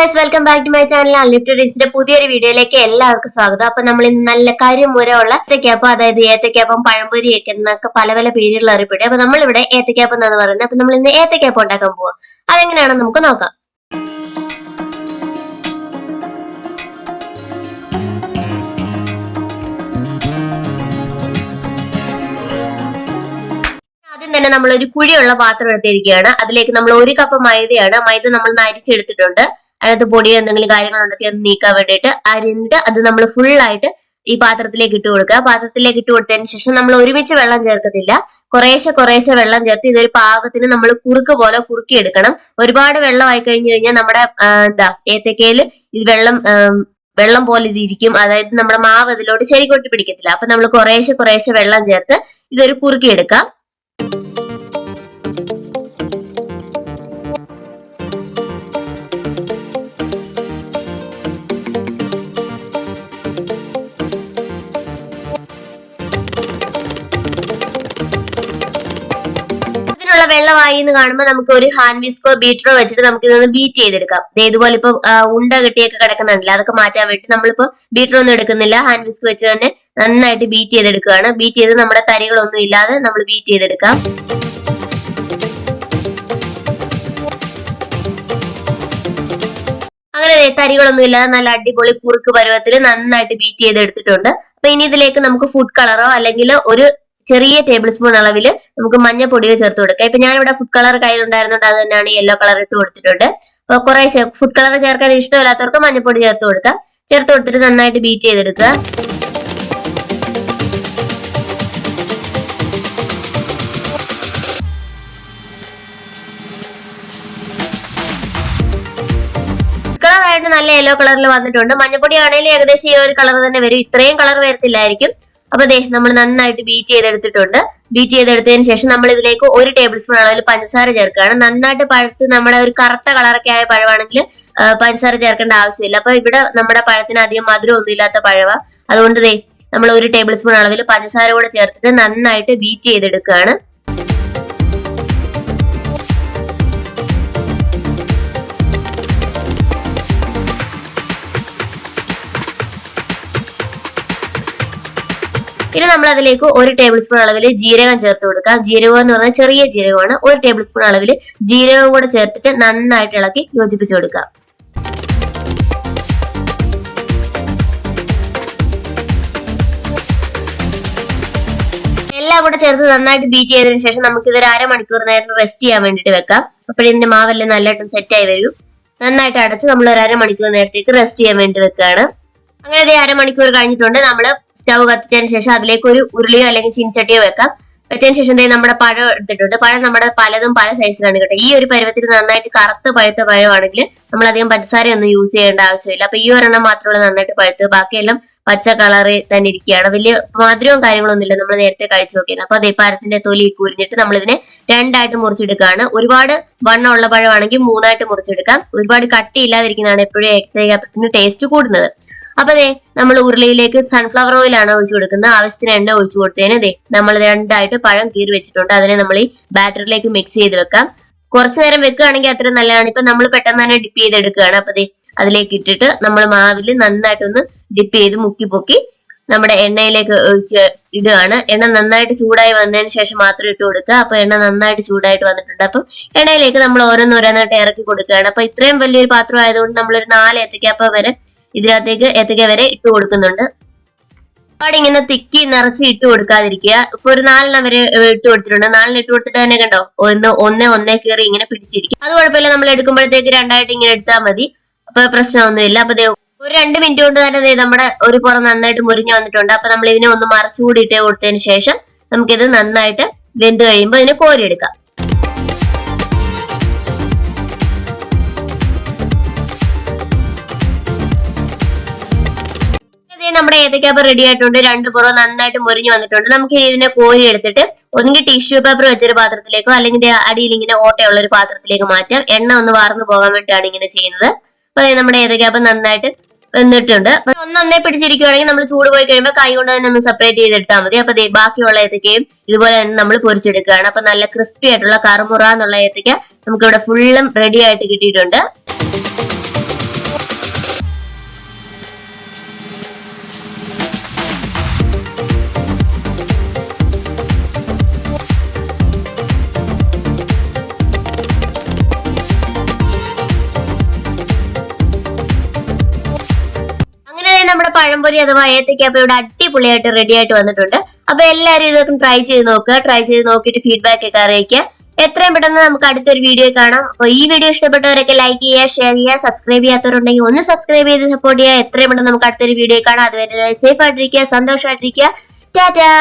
Guys, welcome back to my channel unlimited ഡിഷിന്റെ പുതിയൊരു വീഡിയോയിലേക്ക് എല്ലാവർക്കും സ്വാഗതം. അപ്പൊ നമ്മൾ ഇന്ന് നല്ല കരിമുരയുള്ള ഏത്തക്കപ്പം, അതായത് ഏത്തക്കപ്പം, പഴംപൊരി എന്നൊക്കെ പല പല പേരുകൾ അറിയപ്പെടും. അപ്പൊ നമ്മളിവിടെ ഏത്തക്കപ്പം എന്നാണ് പറയുന്നത്. അപ്പൊ നമ്മൾ ഇന്ന് ഏത്തക്കപ്പം ഉണ്ടാക്കാൻ പോവാം. അതെങ്ങനെയാണെന്ന് നമുക്ക് നോക്കാം. ആദ്യം തന്നെ നമ്മൾ ഒരു കുഴിയുള്ള പാത്രം എടുത്തിരിക്കുകയാണ്. അതിലേക്ക് നമ്മൾ 1 കപ്പ് മൈദയാണ്. മൈദ നമ്മൾ അരിച്ചെടുത്തിട്ടുണ്ട്. അതിനകത്ത് പൊടിയോ എന്തെങ്കിലും കാര്യങ്ങളുണ്ടെങ്കിൽ അത് നീക്കാൻ വേണ്ടിയിട്ട് അരിഞ്ഞിട്ട് അത് നമ്മൾ ഫുൾ ആയിട്ട് ഈ പാത്രത്തിലേക്ക് ഇട്ട് കൊടുക്കുക. പാത്രത്തിലേക്ക് ഇട്ട് കൊടുത്തതിന് ശേഷം നമ്മൾ ഒരുമിച്ച് വെള്ളം ചേർക്കത്തില്ല, കുറേശ്ശെ വെള്ളം ചേർത്ത് ഇതൊരു പാകത്തിന് നമ്മൾ കുറുക്ക് പോലെ കുറുക്കിയെടുക്കണം. ഒരുപാട് വെള്ളം ആയി കഴിഞ്ഞു കഴിഞ്ഞാൽ നമ്മുടെ ഏത്തക്കയില് ഈ വെള്ളം പോലെ ഇതിരിക്കും. അതായത് നമ്മുടെ മാവ് അതിലോട്ട് ശരിക്കൊട്ടി പിടിക്കത്തില്ല. അപ്പൊ നമ്മൾ കുറേശ്ശെ വെള്ളം ചേർത്ത് ഇതൊരു കുറുക്കിയെടുക്കാം. വെള്ളമായി എന്ന് കാണുമ്പോൾ നമുക്ക് ഒരു ഹാൻഡ് വിസ്കോ ബീറ്ററോ വെച്ചിട്ട് നമുക്ക് ഇതൊന്ന് ബീറ്റ് ചെയ്തെടുക്കാം. ഇതുപോലെ ഇപ്പൊ ഉണ്ട കെട്ടിയൊക്കെ കിടക്കുന്നുണ്ടല്ലോ, അതൊക്കെ മാറ്റാൻ വേണ്ടി നമ്മളിപ്പോ ബീറ്റർ ഒന്നും എടുക്കുന്നില്ല, ഹാൻഡ് വിസ്ക് വെച്ച് തന്നെ നന്നായിട്ട് ബീറ്റ് ചെയ്തെടുക്കുകയാണ്. ബീറ്റ് ചെയ്ത് നമ്മുടെ തരികളൊന്നും ഇല്ലാതെ നമ്മൾ ബീറ്റ് ചെയ്തെടുക്കാം. അങ്ങനെ തരികളൊന്നും ഇല്ലാതെ നല്ല അടിപൊളി കുറുക്ക് പരുവത്തിൽ നന്നായിട്ട് ബീറ്റ് ചെയ്തെടുത്തിട്ടുണ്ട്. അപ്പൊ ഇനി ഇതിലേക്ക് നമുക്ക് ഫുഡ് കളറോ അല്ലെങ്കിൽ ഒരു ചെറിയ ടേബിൾ സ്പൂൺ അളവിൽ നമുക്ക് മഞ്ഞപ്പൊടിയോ ചേർത്ത് കൊടുക്കാം. ഇപ്പൊ ഞാനിവിടെ ഫുഡ് കളർ കയ്യിലുണ്ടായിരുന്നുണ്ട്, അത് തന്നെയാണ് യെല്ലോ കളർ ഇട്ട് കൊടുത്തിട്ടുണ്ട്. അപ്പൊ കുറെ ഫുഡ് കളർ ചേർക്കാൻ ഇഷ്ടമില്ലാത്തവർക്ക് മഞ്ഞപ്പൊടി ചേർത്ത് കൊടുക്കാം. ചേർത്ത് കൊടുത്തിട്ട് നന്നായിട്ട് ബീറ്റ് ചെയ്തെടുക്കുക. ായിട്ട് നല്ല യെല്ലോ കളറിൽ വന്നിട്ടുണ്ട്. മഞ്ഞപ്പൊടി ആണെങ്കിലും ഏകദേശം ഈ ഒരു കളർ തന്നെ വരും, ഇത്രയും കളർ വരത്തില്ലായിരിക്കും. അപ്പൊ നമ്മൾ നന്നായിട്ട് ബീറ്റ് ചെയ്തെടുത്തിട്ടുണ്ട്. ബീറ്റ് ചെയ്തെടുത്തതിന് ശേഷം നമ്മൾ ഇതിലേക്ക് 1 ടേബിൾ സ്പൂൺ അളവിൽ പഞ്ചസാര ചേർക്കുകയാണ്. നന്നായിട്ട് പഴുത്ത് നമ്മുടെ ഒരു കറുത്ത കളറൊക്കെ ആയ പഴമാണെങ്കിൽ പഞ്ചസാര ചേർക്കേണ്ട ആവശ്യമില്ല. അപ്പൊ ഇവിടെ നമ്മുടെ പഴത്തിന് അധികം മധുരം ഒന്നും ഇല്ലാത്ത പഴവാ, അതുകൊണ്ട് നമ്മൾ 1 ടേബിൾ സ്പൂൺ അളവിൽ പഞ്ചസാര കൂടെ ചേർത്തിട്ട് നന്നായിട്ട് ബീറ്റ് ചെയ്തെടുക്കുകയാണ്. ഇനി നമ്മൾ അതിലേക്ക് 1 ടേബിൾ സ്പൂൺ അളവിൽ ജീരകം ചേർത്ത് കൊടുക്കാം. ജീരകം എന്ന് പറഞ്ഞാൽ ചെറിയ ജീരകമാണ്. 1 ടേബിൾ സ്പൂൺ അളവിൽ ജീരകം കൂടെ ചേർത്തിട്ട് നന്നായിട്ട് ഇളക്കി യോജിപ്പിച്ചു കൊടുക്കാം. എല്ലാം കൂടെ ചേർത്ത് നന്നായിട്ട് ബീറ്റ് ചെയ്തതിനു ശേഷം നമുക്ക് ഇതൊരു അരമണിക്കൂർ നേരം റെസ്റ്റ് ചെയ്യാൻ വേണ്ടിട്ട് വെക്കാം. അപ്പോഴിതിന്റെ മാവെല്ലാം നല്ലതായിട്ട് സെറ്റ് ആയി വരും. നന്നായിട്ട് അടച്ച് നമ്മൾ ഒരു അരമണിക്കൂർ നേരത്തേക്ക് റെസ്റ്റ് ചെയ്യാൻ വേണ്ടി വെക്കുകയാണ്. അങ്ങനെ അരമണിക്കൂർ കഴിഞ്ഞിട്ടുണ്ട്. നമ്മൾ സ്റ്റവ് കത്തിച്ചതിന് ശേഷം അതിലേക്ക് ഒരു ഉരുളിയോ അല്ലെങ്കിൽ ചീനിച്ചട്ടിയോ വെക്കാം. വെച്ചതിന് ശേഷം നമ്മുടെ പഴം എടുത്തിട്ടുണ്ട്. പഴം നമ്മുടെ പലതും പല സൈസിലാണ് കേട്ടോ. ഈ ഒരു പരുവത്തിൽ നന്നായിട്ട് കറുത്ത് പഴുത്ത പഴമാണെങ്കിൽ നമ്മൾ അധികം പഞ്ചസാര ഒന്നും യൂസ് ചെയ്യേണ്ട ആവശ്യമില്ല. അപ്പൊ ഈ ഒരെണ്ണം മാത്രമുള്ള നന്നായിട്ട് പഴുത്ത്, ബാക്കിയെല്ലാം പച്ച കളറിൽ തന്നെ ഇരിക്കുകയാണ്. വലിയ മധുരവും കാര്യങ്ങളൊന്നും ഇല്ല, നമ്മൾ നേരത്തെ കഴിച്ചു നോക്കിയത്. അപ്പൊ പഴത്തിന്റെ തൊലി കുരിഞ്ഞിട്ട് നമ്മൾ ഇതിനെ 2 ആയിട്ട് മുറിച്ചെടുക്കുകയാണ്. ഒരുപാട് വണ്ണമുള്ള പഴമാണെങ്കിൽ 3 ആയിട്ട് മുറിച്ചെടുക്കാം. ഒരുപാട് കട്ടി ഇല്ലാതിരിക്കുന്നതാണ് എപ്പോഴും ഏത്തക്കപ്പത്തിന് ടേസ്റ്റ് കൂടുന്നത്. അപ്പൊ നമ്മൾ ഉരുളിയിലേക്ക് സൺഫ്ലവർ ഓയിൽ ആണ് ഒഴിച്ചു കൊടുക്കുന്നത്. ആവശ്യത്തിന് എണ്ണ ഒഴിച്ചു കൊടുത്തതിന് നമ്മൾ 2 ആയിട്ട് പഴം കീറി വെച്ചിട്ടുണ്ട്. അതിനെ നമ്മൾ ഈ ബാറ്ററിലേക്ക് മിക്സ് ചെയ്ത് വെക്കാം. കുറച്ചു നേരം വെക്കുകയാണെങ്കിൽ അത്ര നല്ലതാണ്. ഇപ്പൊ നമ്മൾ പെട്ടെന്ന് തന്നെ ഡിപ്പ് ചെയ്തെടുക്കുകയാണ്. അപ്പൊ അതിലേക്ക് ഇട്ടിട്ട് നമ്മൾ മാവിൽ നന്നായിട്ടൊന്ന് ഡിപ്പ് ചെയ്ത് മുക്കി പൊക്കി നമ്മുടെ എണ്ണയിലേക്ക് ഒഴിച്ച് ഇടുകയാണ്. എണ്ണ നന്നായിട്ട് ചൂടായി വന്നതിന് ശേഷം മാത്രം ഇട്ട് കൊടുക്കുക. അപ്പൊ എണ്ണ നന്നായിട്ട് ചൂടായിട്ട് വന്നിട്ടുണ്ട്. അപ്പൊ എണ്ണയിലേക്ക് നമ്മൾ ഓരോന്നോരോന്നായിട്ട് ഇറക്കി കൊടുക്കുകയാണ്. അപ്പൊ ഇത്രയും വലിയൊരു പാത്രം ആയതുകൊണ്ട് നമ്മളൊരു 4 ഏത്തക്കപ്പം വരെ ഇതിനകത്തേക്ക് ഏത്തക്ക വരെ ഇട്ട് കൊടുക്കുന്നുണ്ട്. ഒരുപാട് ഇങ്ങനെ തിക്കി നിറച്ച് ഇട്ട് കൊടുക്കാതിരിക്കുക. ഇപ്പൊ ഒരു 4 വരെ ഇട്ട് കൊടുത്തിട്ടുണ്ട്. 4 ഇട്ട് കൊടുത്തിട്ട് തന്നെ കണ്ടോ ഒന്നേ കയറി ഇങ്ങനെ പിടിച്ചിരിക്കും. അത് കുഴപ്പമില്ല, നമ്മൾ എടുക്കുമ്പോഴത്തേക്ക് 2 ആയിട്ട് ഇങ്ങനെ എടുത്താൽ മതി. അപ്പൊ പ്രശ്നമൊന്നുമില്ല. അപ്പൊ ഒരു 2 മിനിറ്റ് കൊണ്ട് തന്നെ നമ്മുടെ ഒരു പുറം നന്നായിട്ട് മുരിഞ്ഞു വന്നിട്ടുണ്ട്. അപ്പൊ നമ്മൾ ഇതിനെ ഒന്ന് മറച്ചുകൂടി ഇട്ട് കൊടുത്തതിന് ശേഷം നമുക്കിത് നന്നായിട്ട് വെന്ത് കഴിയുമ്പോൾ ഇതിനെ കോരിയെടുക്കാം. നമ്മുടെ ഏത്തക്കപ്പം റെഡി ആയിട്ടുണ്ട്. 2 പുറം നന്നായിട്ട് മുരിഞ്ഞു വന്നിട്ടുണ്ട്. നമുക്ക് ഇതിനെ കോരി എടുത്തിട്ട് ഒന്നുകിൽ ടിഷ്യൂ പേപ്പർ വെച്ചൊരു പാത്രത്തിലേക്കോ അല്ലെങ്കിൽ അടിയിൽ ഇങ്ങനെ ഓട്ടയുള്ള ഒരു പാത്രത്തിലേക്ക് മാറ്റാം. എണ്ണ ഒന്ന് വാർന്നു പോകാൻ വേണ്ടിയിട്ടാണ് ഇങ്ങനെ ചെയ്യുന്നത്. അപ്പൊ നമ്മുടെ ഏത്തക്കപ്പം നന്നായിട്ട് വെന്തിട്ടുണ്ട്. ഒന്നൊന്നേ പിടിച്ചിരിക്കുകയാണെങ്കിൽ നമ്മൾ ചൂട് പോയി കഴിയുമ്പോൾ കൈ കൊണ്ട് തന്നെ ഒന്ന് സെപ്പറേറ്റ് ചെയ്തെടുത്താൽ മതി. അപ്പൊ ബാക്കിയുള്ള ഏത്തക്കയും ഇതുപോലെ തന്നെ നമ്മൾ പൊരിച്ചെടുക്കുകയാണ്. അപ്പൊ നല്ല ക്രിസ്പി ആയിട്ടുള്ള കറുമുറ എന്നുള്ള ഏത്തക്ക നമുക്ക് ഇവിടെ ഫുള്ളും റെഡി ആയിട്ട് കിട്ടിയിട്ടുണ്ട്. പഴംപൊരി അഥവാ ഏത്തയ്ക്കാപ്പം ഇവിടെ അടിപൊളിയായിട്ട് റെഡി ആയിട്ട് വന്നിട്ടുണ്ട്. അപ്പൊ എല്ലാവരും ഇതൊക്കെ ട്രൈ ചെയ്ത് നോക്കുക. ട്രൈ ചെയ്ത് നോക്കിയിട്ട് ഫീഡ്ബാക്ക് ഒക്കെ അറിയിക്കുക. എത്രയും പെട്ടെന്ന് നമുക്ക് അടുത്തൊരു വീഡിയോ കാണാം. അപ്പൊ ഈ വീഡിയോ ഇഷ്ടപ്പെട്ടവരൊക്കെ ലൈക്ക് ചെയ്യുക, ഷെയർ ചെയ്യുക. സബ്സ്ക്രൈബ് ചെയ്യാത്തവരുണ്ടെങ്കിൽ ഒന്ന് സബ്സ്ക്രൈബ് ചെയ്ത് സപ്പോർട്ട് ചെയ്യുക. എത്രയും പെട്ടെന്ന് നമുക്ക് അടുത്തൊരു വീഡിയോ കാണാം. അതുവരെ സേഫ് ആയിട്ടിരിക്കുക, സന്തോഷമായിട്ടിരിക്കുക. ടാറ്റാ.